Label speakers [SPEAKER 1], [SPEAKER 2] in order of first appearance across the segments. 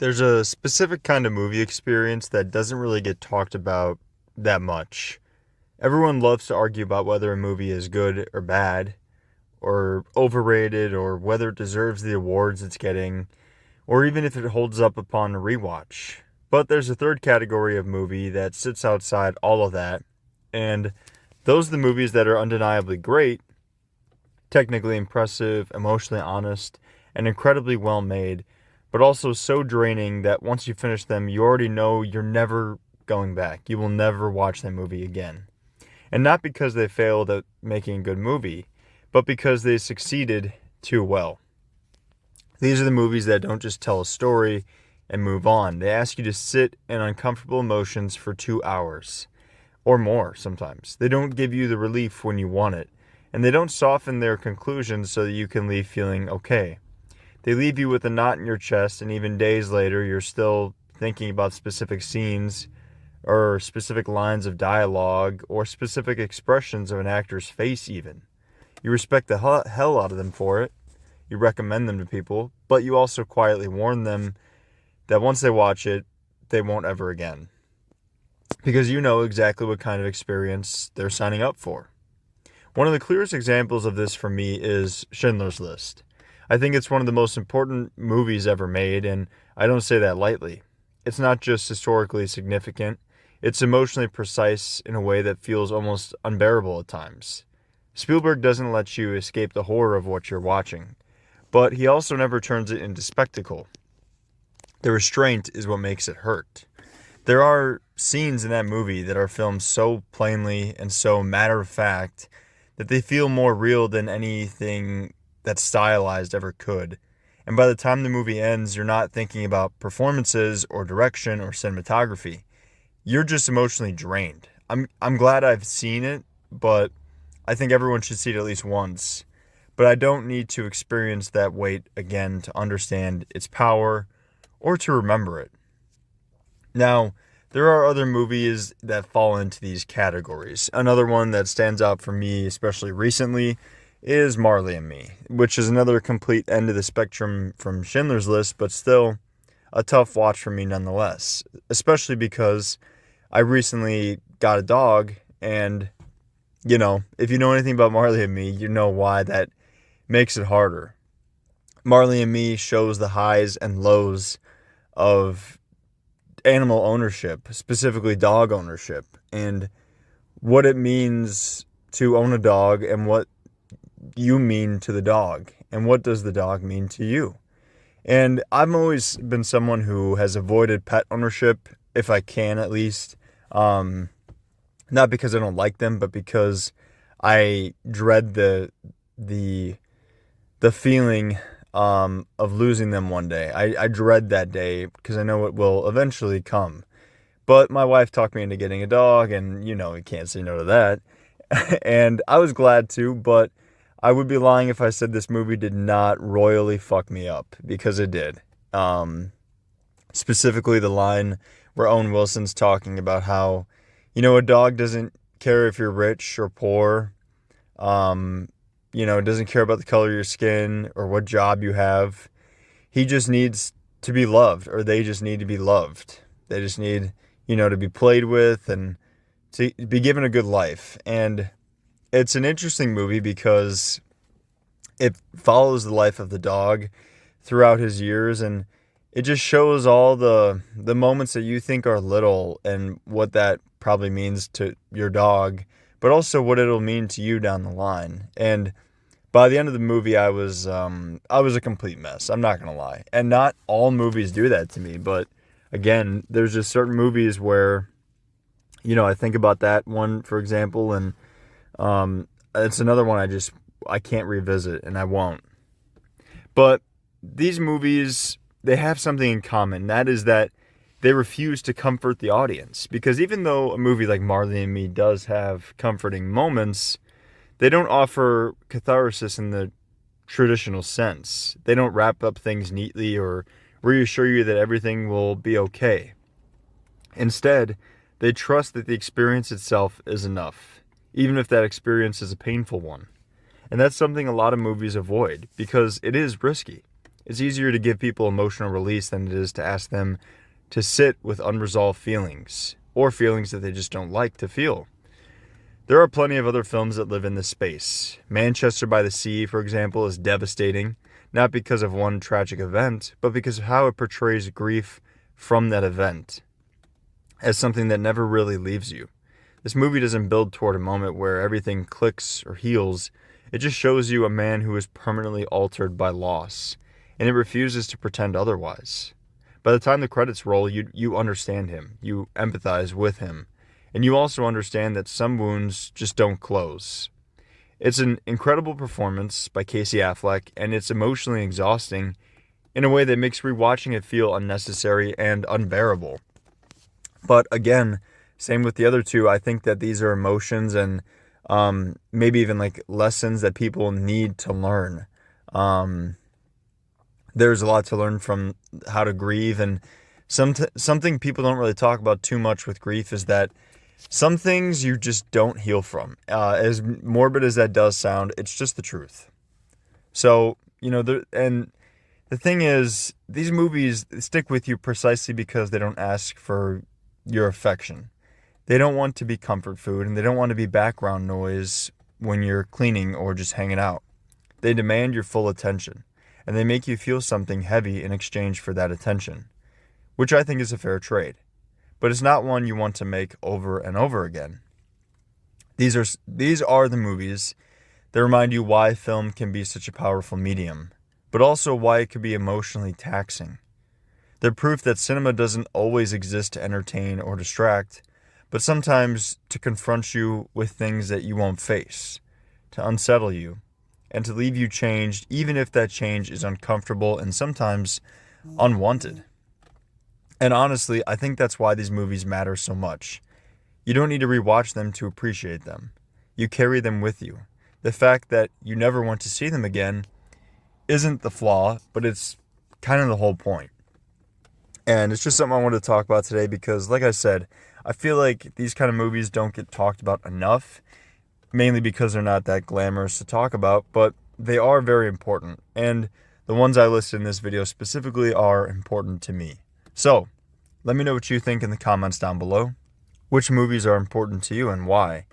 [SPEAKER 1] There's a specific kind of movie experience that doesn't really get talked about that much. Everyone loves to argue about whether a movie is good or bad, or overrated, or whether it deserves the awards it's getting, or even if it holds up upon a rewatch. But there's a third category of movie that sits outside all of that, and those are the movies that are undeniably great, technically impressive, emotionally honest, and incredibly well made, but also so draining that once you finish them, you already know you're never going back. You will never watch that movie again. And not because they failed at making a good movie, but because they succeeded too well. These are the movies that don't just tell a story and move on. They ask you to sit in uncomfortable emotions for 2 hours or more sometimes. They don't give you the relief when you want it, and they don't soften their conclusions so that you can leave feeling okay. They leave you with a knot in your chest, and even days later, you're still thinking about specific scenes or specific lines of dialogue or specific expressions of an actor's face even. You respect the hell out of them for it. You recommend them to people, but you also quietly warn them that once they watch it, they won't ever again. Because you know exactly what kind of experience they're signing up for. One of the clearest examples of this for me is Schindler's List. I think it's one of the most important movies ever made, and I don't say that lightly. It's not just historically significant, it's emotionally precise in a way that feels almost unbearable at times. Spielberg doesn't let you escape the horror of what you're watching, but he also never turns it into spectacle. The restraint is what makes it hurt. There are scenes in that movie that are filmed so plainly and so matter-of-fact that they feel more real than anything that stylized ever could. And by the time the movie ends, you're not thinking about performances or direction or cinematography. You're just emotionally drained. I'm glad I've seen it, but I think everyone should see it at least once. But I don't need to experience that weight again to understand its power or to remember it. Now, there are other movies that fall into these categories. Another one that stands out for me, especially recently, is Marley and Me, which is another complete end of the spectrum from Schindler's List, but still a tough watch for me nonetheless, especially because I recently got a dog, and, if you know anything about Marley and Me, you know why that makes it harder. Marley and Me shows the highs and lows of animal ownership, specifically dog ownership, and what it means to own a dog and what you mean to the dog, and what does the dog mean to you. And I've always been someone who has avoided pet ownership, if I can at least, not because I don't like them, but because I dread the feeling of losing them one day. I dread that day because I know it will eventually come. But my wife talked me into getting a dog, and you can't say no to that. And I was glad to, but I would be lying if I said this movie did not royally fuck me up, because it did. Specifically the line where Owen Wilson's talking about how, a dog doesn't care if you're rich or poor. It doesn't care about the color of your skin or what job you have. He just needs to be loved, or they just need to be loved. They just need, to be played with and to be given a good life. And it's an interesting movie because it follows the life of the dog throughout his years, and it just shows all the moments that you think are little and what that probably means to your dog, but also what it'll mean to you down the line. And by the end of the movie, I was a complete mess. I'm not gonna lie, and not all movies do that to me. But again, there's just certain movies where, I think about that one, for example, and it's another one I can't revisit, and I won't. But these movies, they have something in common. That is that they refuse to comfort the audience. Because even though a movie like Marley and Me does have comforting moments, they don't offer catharsis in the traditional sense. They don't wrap up things neatly or reassure you that everything will be okay. Instead, they trust that the experience itself is enough, even if that experience is a painful one. And that's something a lot of movies avoid, because it is risky. It's easier to give people emotional release than it is to ask them to sit with unresolved feelings, or feelings that they just don't like to feel. There are plenty of other films that live in this space. Manchester by the Sea, for example, is devastating, not because of one tragic event, but because of how it portrays grief from that event as something that never really leaves you. This movie doesn't build toward a moment where everything clicks or heals. It just shows you a man who is permanently altered by loss, and it refuses to pretend otherwise. By the time the credits roll, you understand him, you empathize with him, and you also understand that some wounds just don't close. It's an incredible performance by Casey Affleck, and it's emotionally exhausting in a way that makes rewatching it feel unnecessary and unbearable. But again, same with the other two, I think that these are emotions and maybe even like lessons that people need to learn. There's a lot to learn from how to grieve, and something people don't really talk about too much with grief is that some things you just don't heal from. As morbid as that does sound, it's just the truth. So, and the thing is, these movies stick with you precisely because they don't ask for your affection. They don't want to be comfort food, and they don't want to be background noise when you're cleaning or just hanging out. They demand your full attention, and they make you feel something heavy in exchange for that attention, which I think is a fair trade. But it's not one you want to make over and over again. These are the movies that remind you why film can be such a powerful medium, but also why it can be emotionally taxing. They're proof that cinema doesn't always exist to entertain or distract, but sometimes to confront you with things that you won't face, to unsettle you, and to leave you changed, even if that change is uncomfortable and sometimes unwanted. And honestly, I think that's why these movies matter so much. You don't need to rewatch them to appreciate them. You carry them with you. The fact that you never want to see them again isn't the flaw, but it's kind of the whole point. And it's just something I wanted to talk about today because, like I said, I feel like these kind of movies don't get talked about enough, mainly because they're not that glamorous to talk about, but they are very important. And the ones I listed in this video specifically are important to me. So, let me know what you think in the comments down below. Which movies are important to you and why?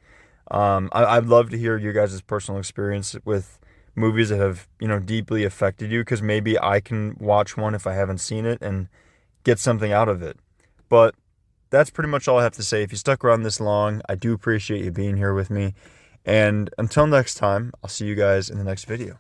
[SPEAKER 1] I'd love to hear your guys' personal experience with movies that have, deeply affected you, because maybe I can watch one if I haven't seen it and get something out of it. But that's pretty much all I have to say. If you stuck around this long, I do appreciate you being here with me. And until next time, I'll see you guys in the next video.